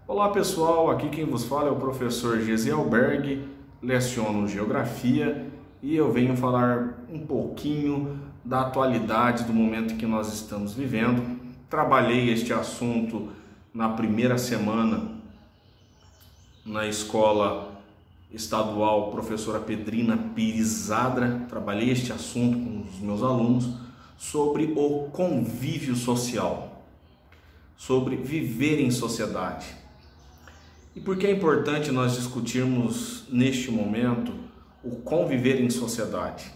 Olá pessoal, aqui quem vos fala é o professor Gesiel Berg, leciono Geografia e eu venho falar um pouquinho da atualidade do momento que nós estamos vivendo. Trabalhei este assunto na primeira semana na escola estadual Professora Pedrina Pires Zadra. Trabalhei este assunto com os meus alunos sobre o convívio social, sobre viver em sociedade. E por que é importante nós discutirmos neste momento o conviver em sociedade?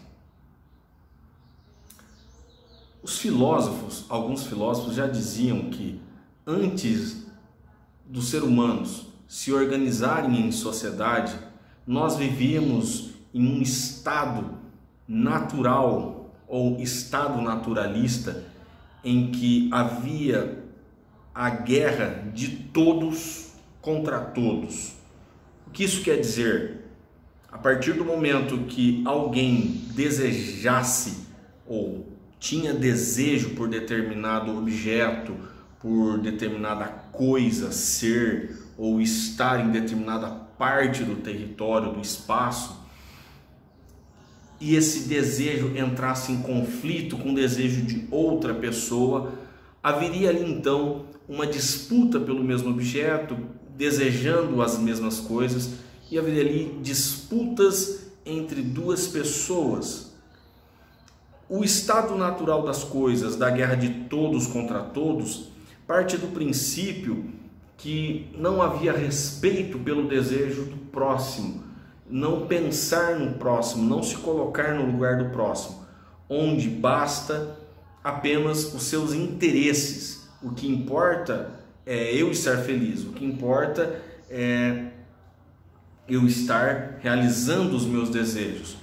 Os filósofos, alguns filósofos já diziam que antes dos seres humanos se organizarem em sociedade, nós vivíamos em um estado natural ou estado naturalista em que havia a guerra de todos contra todos. O que isso quer dizer? A partir do momento que alguém desejasse ou tinha desejo por determinado objeto, por determinada coisa, ser ou estar em determinada parte do território, do espaço, e esse desejo entrasse em conflito com o desejo de outra pessoa, haveria ali então uma disputa pelo mesmo objeto, desejando as mesmas coisas, e haveria ali disputas entre duas pessoas. O estado natural das coisas, da guerra de todos contra todos, parte do princípio que não havia respeito pelo desejo do próximo, não pensar no próximo, não se colocar no lugar do próximo, onde basta apenas os seus interesses. O que importa é eu estar feliz, o que importa é eu estar realizando os meus desejos.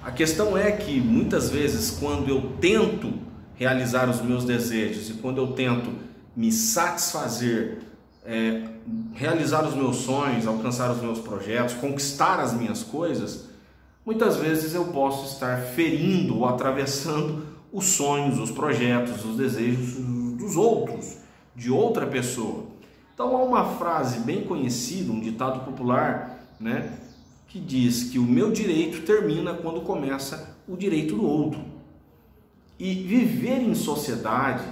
A questão é que muitas vezes quando eu tento realizar os meus desejos e quando eu tento me satisfazer, realizar os meus sonhos, alcançar os meus projetos, conquistar as minhas coisas, muitas vezes eu posso estar ferindo ou atravessando os sonhos, os projetos, os desejos dos outros, de outra pessoa. Então há uma frase bem conhecida, um ditado popular, que diz que o meu direito termina quando começa o direito do outro. E viver em sociedade,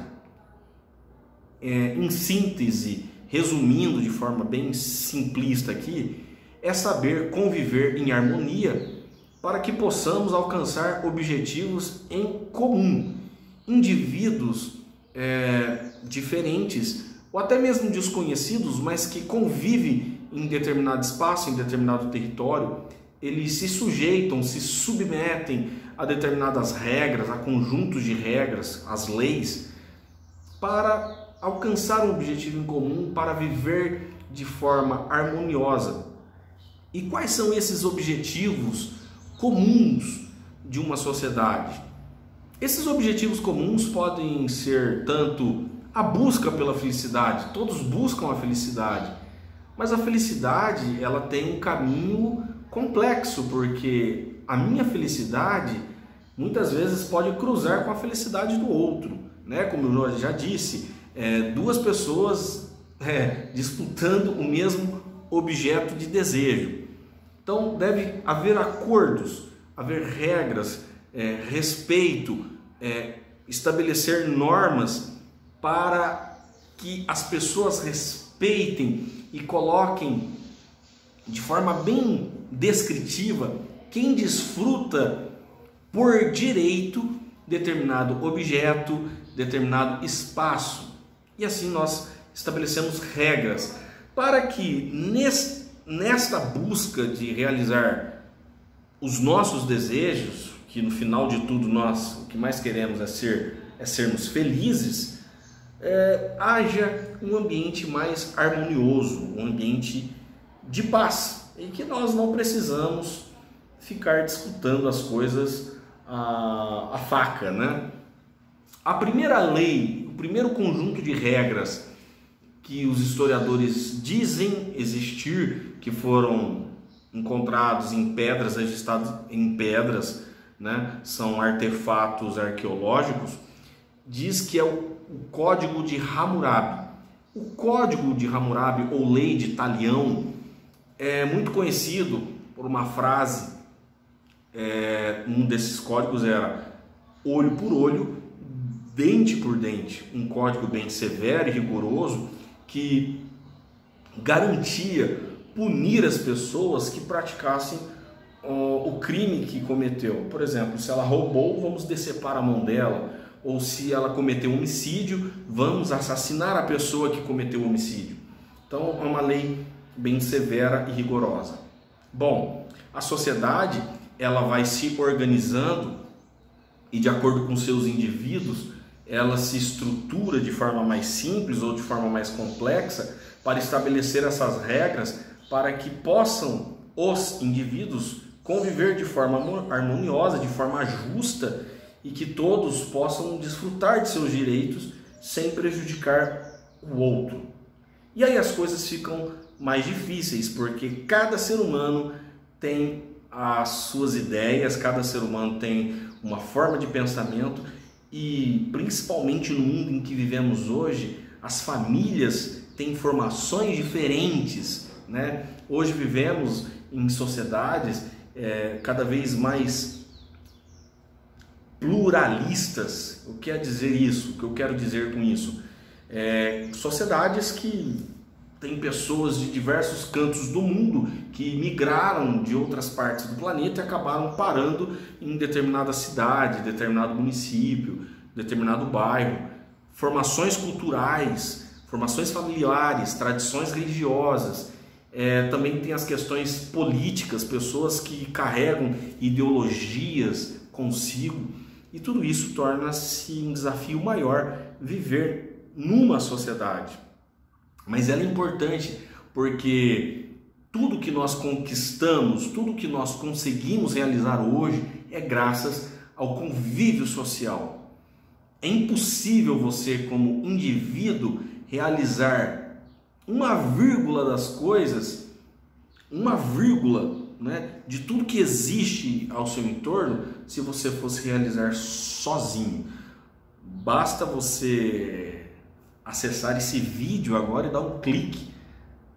em síntese, resumindo de forma bem simplista aqui, é saber conviver em harmonia para que possamos alcançar objetivos em comum. Indivíduos diferentes ou até mesmo desconhecidos, mas que convivem em determinado espaço, em determinado território, eles se sujeitam, se submetem a determinadas regras, a conjuntos de regras, as leis, para alcançar um objetivo em comum, para viver de forma harmoniosa. E quais são esses objetivos comuns de uma sociedade? Esses objetivos comuns podem ser tanto a busca pela felicidade, todos buscam a felicidade, mas a felicidade ela tem um caminho complexo, porque a minha felicidade muitas vezes pode cruzar com a felicidade do outro, como eu já disse, duas pessoas disputando o mesmo objeto de desejo. Então deve haver acordos, haver regras, respeito, estabelecer normas para que as pessoas respeitem e coloquem de forma bem descritiva quem desfruta por direito determinado objeto, determinado espaço. E assim nós estabelecemos regras para que nesta busca de realizar os nossos desejos, que no final de tudo nós o que mais queremos é sermos felizes, haja um ambiente mais harmonioso, um ambiente de paz, em que nós não precisamos ficar disputando as coisas a faca, A primeira lei, o primeiro conjunto de regras que os historiadores dizem existir, que foram encontrados em pedras, registrados em pedras, são artefatos arqueológicos, diz que é o Código de Hammurabi. O Código de Hammurabi ou Lei de Talião é muito conhecido por uma frase, um desses códigos era olho por olho, dente por dente, um código bem severo e rigoroso que garantia punir as pessoas que praticassem o crime que cometeu. Por exemplo, se ela roubou, vamos decepar a mão dela, ou se ela cometeu homicídio, vamos assassinar a pessoa que cometeu o homicídio. Então é uma lei bem severa e rigorosa. Bom, a sociedade ela vai se organizando e de acordo com seus indivíduos, ela se estrutura de forma mais simples ou de forma mais complexa para estabelecer essas regras para que possam os indivíduos conviver de forma harmoniosa, de forma justa e que todos possam desfrutar de seus direitos sem prejudicar o outro. E aí as coisas ficam mais difíceis, porque cada ser humano tem as suas ideias, cada ser humano tem uma forma de pensamento e principalmente no mundo em que vivemos hoje, as famílias têm formações diferentes, né? Hoje vivemos em sociedades cada vez mais pluralistas. O que quer dizer isso? O que eu quero dizer com isso? Sociedades que têm pessoas de diversos cantos do mundo que migraram de outras partes do planeta e acabaram parando em determinada cidade, determinado município, determinado bairro. Formações culturais, formações familiares, tradições religiosas. Também tem as questões políticas, pessoas que carregam ideologias consigo. E tudo isso torna-se um desafio maior viver numa sociedade. Mas ela é importante porque tudo que nós conquistamos, tudo que nós conseguimos realizar hoje é graças ao convívio social. É impossível você, como indivíduo, realizar uma vírgula das coisas, uma vírgula, né, de tudo que existe ao seu entorno, se você fosse realizar sozinho. Basta você acessar esse vídeo agora e dar um clique,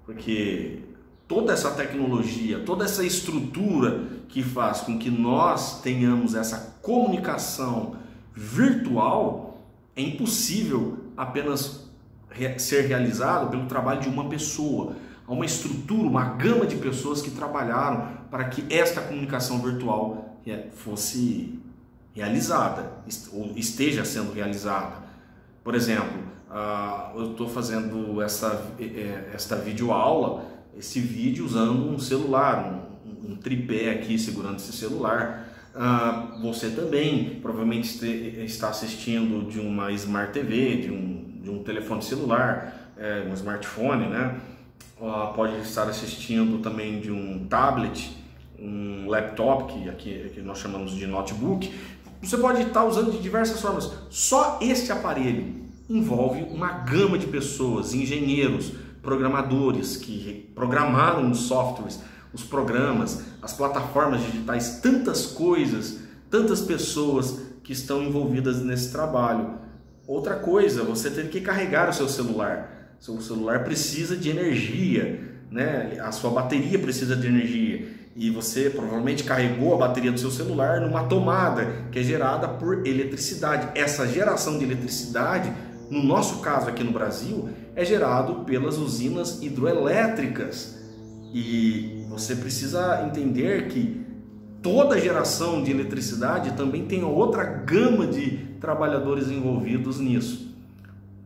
porque toda essa tecnologia, toda essa estrutura que faz com que nós tenhamos essa comunicação virtual é impossível apenas ser realizado pelo trabalho de uma pessoa. Há uma estrutura, uma gama de pessoas que trabalharam para que esta comunicação virtual fosse realizada, ou esteja sendo realizada. Por exemplo, eu estou fazendo esta videoaula, esse vídeo usando um celular, um tripé aqui segurando esse celular. Você também provavelmente está assistindo de uma Smart TV, de um telefone celular, um smartphone, né? Pode estar assistindo também de um tablet, um laptop, que aqui nós chamamos de notebook. Você pode estar usando de diversas formas. Só este aparelho envolve uma gama de pessoas, engenheiros, programadores que programaram os softwares, os programas, as plataformas digitais, tantas coisas, tantas pessoas que estão envolvidas nesse trabalho. Outra coisa, você tem que carregar o seu celular. Seu celular precisa de energia, né? A sua bateria precisa de energia. E você provavelmente carregou a bateria do seu celular numa tomada que é gerada por eletricidade. Essa geração de eletricidade, no nosso caso aqui no Brasil, é gerado pelas usinas hidroelétricas. E você precisa entender que toda geração de eletricidade também tem outra gama de trabalhadores envolvidos nisso.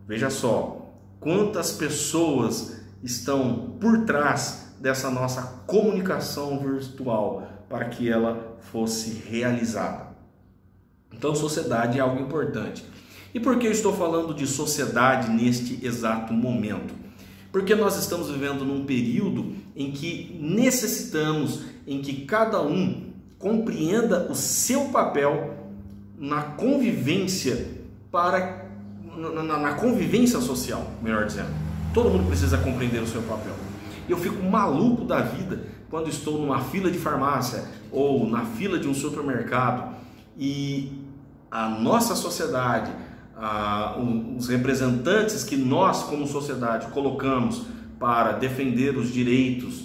Veja só quantas pessoas estão por trás dessa nossa comunicação virtual para que ela fosse realizada. Então, sociedade é algo importante. E por que eu estou falando de sociedade neste exato momento? Porque nós estamos vivendo num período em que necessitamos, em que cada um compreenda o seu papel na convivência na convivência social, melhor dizendo. Todo mundo precisa compreender o seu papel. Eu fico maluco da vida quando estou numa fila de farmácia ou na fila de um supermercado e a nossa sociedade, os representantes que nós como sociedade colocamos para defender os direitos,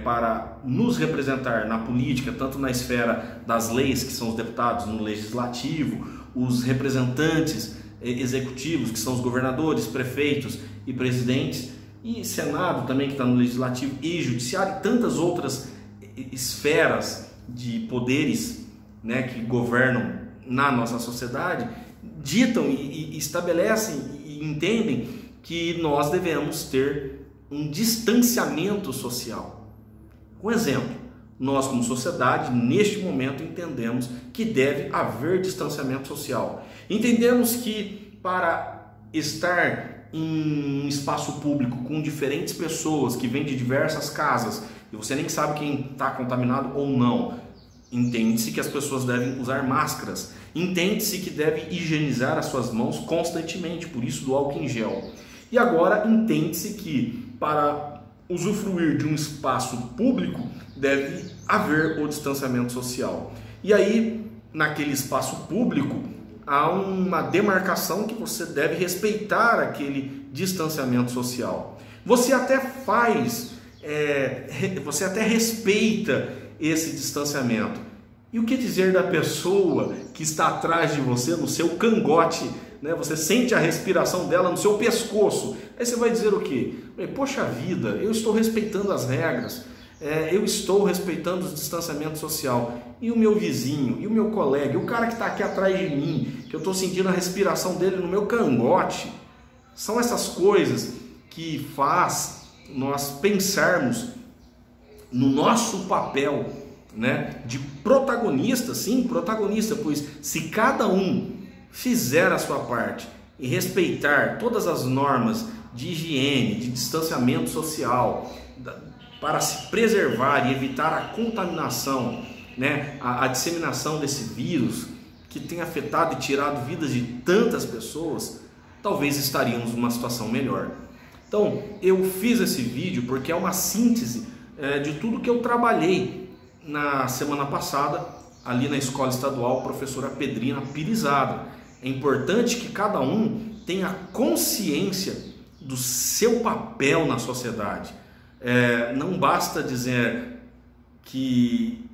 para nos representar na política, tanto na esfera das leis, que são os deputados, no legislativo, os representantes executivos, que são os governadores, prefeitos e presidentes, e Senado também, que está no legislativo, e judiciário, e tantas outras esferas de poderes, né, que governam na nossa sociedade, ditam e estabelecem e entendem que nós devemos ter um distanciamento social. Um exemplo, nós como sociedade, neste momento, entendemos que deve haver distanciamento social. Entendemos que para estar em um espaço público com diferentes pessoas que vêm de diversas casas e você nem sabe quem está contaminado ou não, entende-se que as pessoas devem usar máscaras, entende-se que deve higienizar as suas mãos constantemente, por isso do álcool em gel. E agora entende-se que para usufruir de um espaço público deve haver o distanciamento social. E aí, naquele espaço público, há uma demarcação que você deve respeitar aquele distanciamento social. Você até você até respeita esse distanciamento. E o que dizer da pessoa que está atrás de você, no seu cangote, né? Você sente a respiração dela no seu pescoço. Aí você vai dizer o quê? Poxa vida, eu estou respeitando as regras, eu estou respeitando o distanciamento social. E o meu vizinho, e o meu colega, e o cara que está aqui atrás de mim, que eu estou sentindo a respiração dele no meu cangote. São essas coisas que faz nós pensarmos no nosso papel, né, de protagonista, sim, protagonista, pois se cada um fizer a sua parte e respeitar todas as normas de higiene, de distanciamento social, para se preservar e evitar a contaminação, né, a disseminação desse vírus que tem afetado e tirado vidas de tantas pessoas, talvez estaríamos numa situação melhor. Então, eu fiz esse vídeo porque é uma síntese de tudo que eu trabalhei na semana passada, ali na Escola Estadual Professora Pedrina Pirizada. É importante que cada um tenha consciência do seu papel na sociedade. Não basta dizer que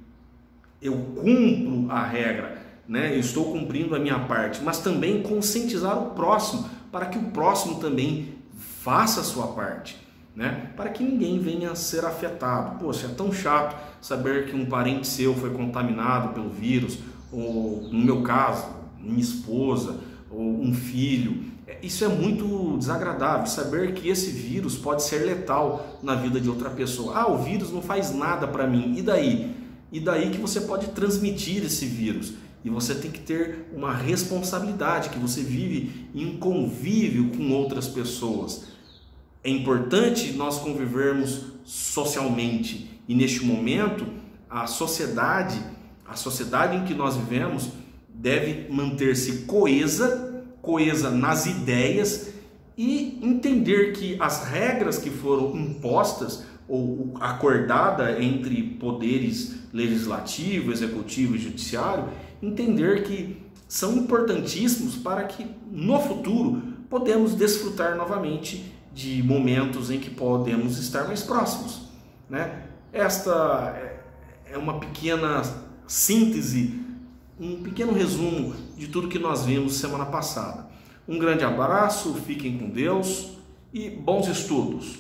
eu cumpro a regra, né? Eu estou cumprindo a minha parte, mas também conscientizar o próximo, para que o próximo também faça a sua parte, né? Para que ninguém venha a ser afetado. Poxa, é tão chato saber que um parente seu foi contaminado pelo vírus, ou no meu caso, minha esposa, ou um filho. Isso é muito desagradável, saber que esse vírus pode ser letal na vida de outra pessoa. O vírus não faz nada para mim, e daí? E daí que você pode transmitir esse vírus. E você tem que ter uma responsabilidade, que você vive em convívio com outras pessoas. É importante nós convivermos socialmente. E neste momento, a sociedade em que nós vivemos deve manter-se coesa nas ideias e entender que as regras que foram impostas ou acordada entre poderes legislativo, executivo e judiciário, entender que são importantíssimos para que no futuro podemos desfrutar novamente de momentos em que podemos estar mais próximos, né? Esta é uma pequena síntese, um pequeno resumo de tudo que nós vimos semana passada. Um grande abraço, fiquem com Deus e bons estudos!